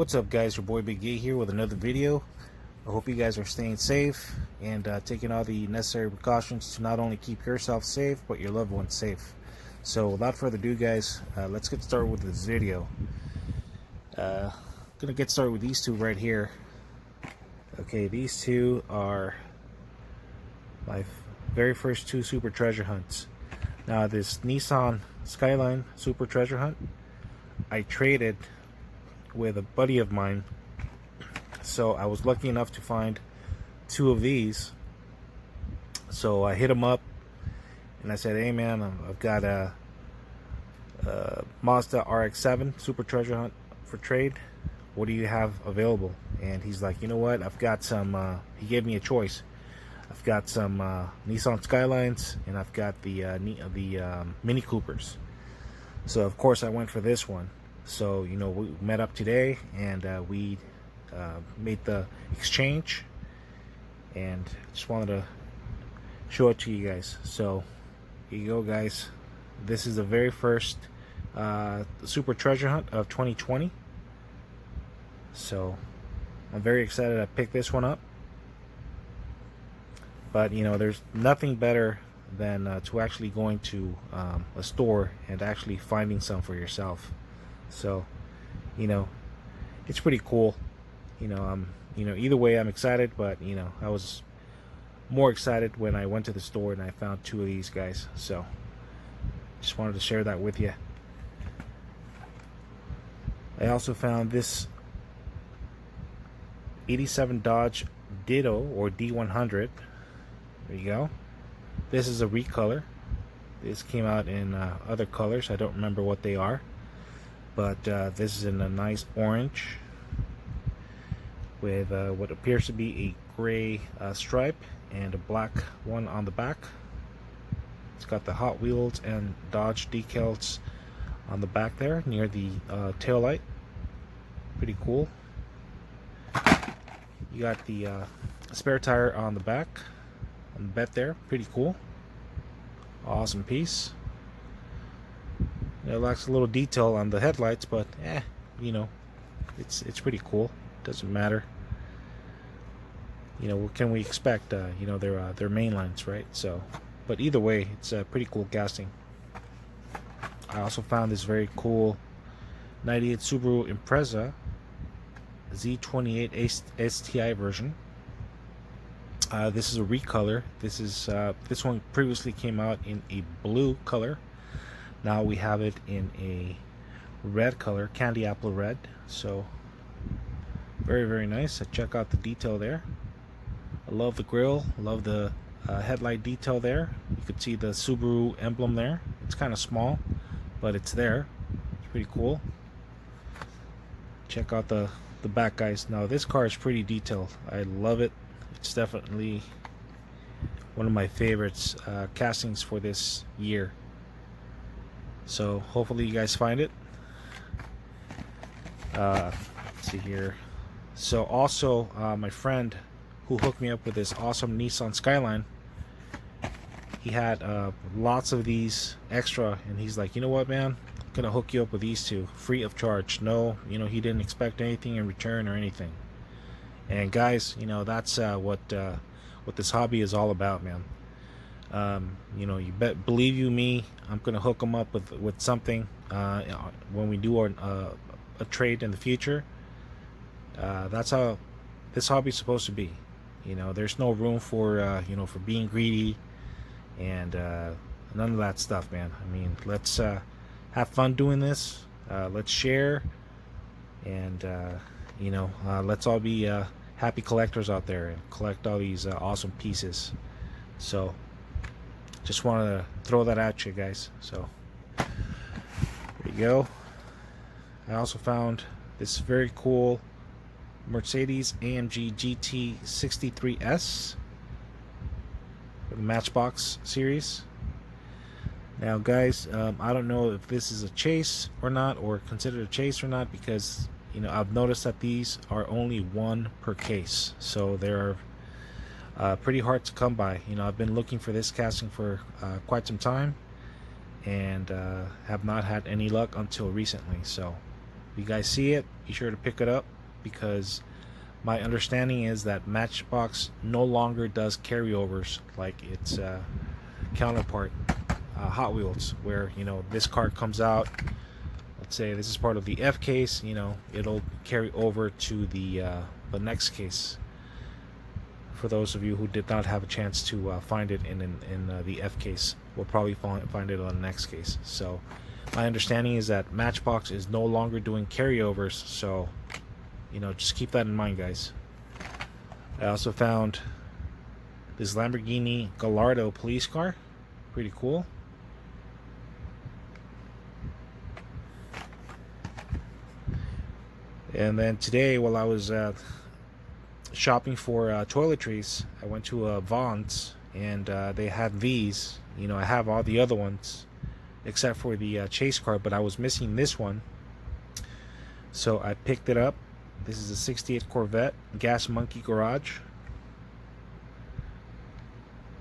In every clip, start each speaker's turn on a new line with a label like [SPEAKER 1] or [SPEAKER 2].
[SPEAKER 1] What's up, guys? Your boy Big A here with another video. I hope you guys are staying safe and taking all the necessary precautions to not only keep yourself safe but your loved ones safe. So without further ado, guys, let's get started with this video. Gonna get started with these two right here. Okay, these two are my very first two super treasure hunts. Now, this Nissan Skyline super treasure hunt, I traded with a buddy of mine, so I was lucky enough to find two of these. So I hit him up and I said, hey man, I've got a Mazda RX-7 super treasure hunt for trade. What do you have available? And he's like, you know what, I've got some he gave me a choice. I've got some Nissan Skylines and I've got the Mini Coopers. So of course I went for this one. So, you know, we met up today and we made the exchange, and just wanted to show it to you guys. So here you go, guys. This is the very first super treasure hunt of 2020. So I'm very excited to pick this one up. But you know, there's nothing better than to actually going to a store and actually finding some for yourself. So, you know, it's pretty cool. You know, either way I'm excited, but you know, I was more excited when I went to the store and I found two of these guys. So just wanted to share that with you. I also found this 87 Dodge Ditto, or D100. There you go. This is a recolor. This came out in other colors. I don't remember what they are, but this is in a nice orange with what appears to be a gray stripe and a black one on the back. It's got the Hot Wheels and Dodge decals on the back there near the tail light. Pretty cool. You got the spare tire on the back on the bed there. Pretty cool. Awesome piece. It lacks a little detail on the headlights, but you know, it's pretty cool. Doesn't matter. You know, what can we expect? You know, they're main lines, right? So, but either way, it's a pretty cool casting. I also found this very cool 98 Subaru Impreza Z28 STI version. This is a recolor. This one previously came out in a blue color. Now we have it in a red color, candy apple red. So very nice. Check out the detail there. I love the grille. Love the headlight detail there. You could see the Subaru emblem there. It's kind of small, but it's there. It's pretty cool. Check out the back, guys. Now this car is pretty detailed. I love it. It's definitely one of my favorites castings for this year. So hopefully you guys find it. Let's see here. So also my friend who hooked me up with this awesome Nissan Skyline, he had lots of these extra, and he's like, you know what, man, I'm gonna hook you up with these two free of charge. No, you know, he didn't expect anything in return or anything. And guys, you know, that's what this hobby is all about, man. You know, believe you me, I'm gonna hook them up with something when we do a trade in the future. That's how this hobby is supposed to be. You know, there's no room for you know, for being greedy and none of that stuff, man. I mean, let's have fun doing this. Let's share, and you know, let's all be happy collectors out there and collect all these awesome pieces. So just wanted to throw that at you guys. So there you go. I also found this very cool Mercedes AMG GT 63S for the Matchbox series. Now guys, I don't know if this is a chase or not, or considered a chase or not, because you know, I've noticed that these are only one per case, so they're pretty hard to come by. You know, I've been looking for this casting for quite some time, and have not had any luck until recently. So if you guys see it, be sure to pick it up. because my understanding is that Matchbox no longer does carryovers like its counterpart, Hot Wheels, where this car comes out. Let's say this is part of the F case, it'll carry over to the next case. For those of you who did not have a chance to find it in the F case, we'll probably find it on the next case. So my understanding is that Matchbox is no longer doing carryovers, so just keep that in mind, guys. I also found this Lamborghini Gallardo police car. Pretty cool. And then today, while I was shopping for toiletries, I went to Vaughn's, and they had these. I have all the other ones except for the chase car, but I was missing this one, so I picked it up. This is a 68 Corvette, Gas Monkey Garage.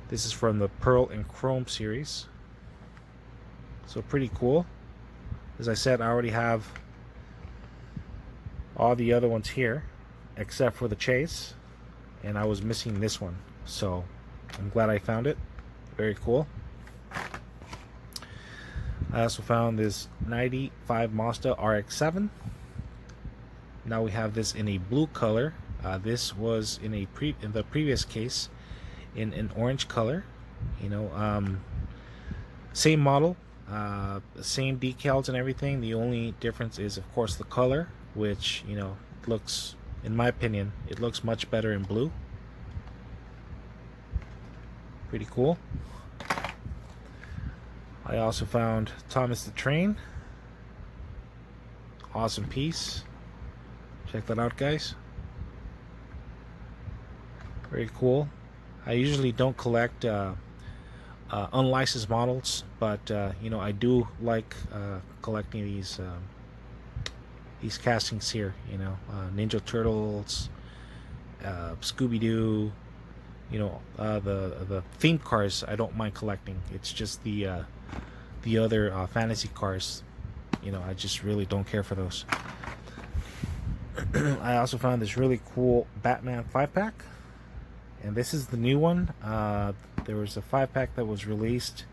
[SPEAKER 1] This is from the Pearl and Chrome series, so pretty cool. As I said, I already have all the other ones here except for the chase, and I was missing this one, so I'm glad I found it. Very cool. I also found this 95 Mazda RX-7. Now we have this in a blue color. This was in the previous case in an orange color. Same model, same decals and everything. The only difference is, of course, the color, which looks, in my opinion, it looks much better in blue. Pretty cool. I also found Thomas the Train. Awesome piece. Check that out, guys. Very cool. I usually don't collect unlicensed models, but I do like collecting these castings here. Ninja Turtles, Scooby-Doo. The themed cars I don't mind collecting. It's just the other fantasy cars, I just really don't care for those. I also found this really cool Batman 5-pack, and this is the new one. There was a 5-pack that was released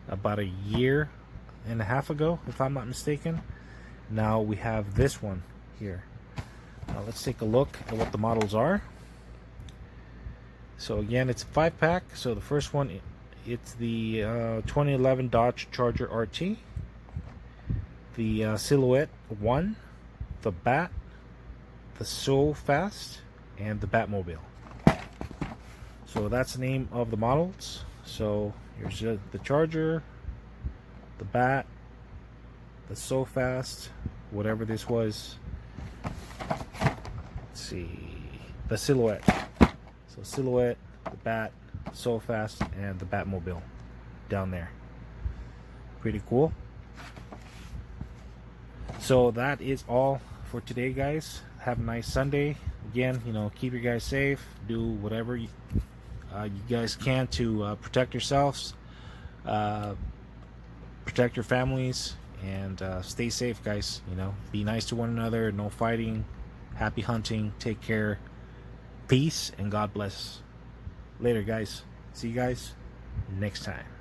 [SPEAKER 1] about a year and a half ago, if I'm not mistaken. Now we have this one here. Let's take a look at what the models are. So again, it's a 5-pack. So the first one, it's the 2011 Dodge Charger RT, the Silhouette 1, the Bat, the So Fast, and the Batmobile. So that's the name of the models. So here's the Charger, the Bat, the So Fast, whatever this was. Let's see, the Silhouette. So Silhouette, the Bat, So Fast, and the Batmobile down there. Pretty cool. So that is all for today, guys. Have a nice Sunday. Again, keep you guys safe. Do whatever you guys can to protect yourselves, protect your families, and stay safe, guys. Be nice to one another. No fighting. Happy hunting. Take care. Peace and God bless. Later, guys. See you guys next time.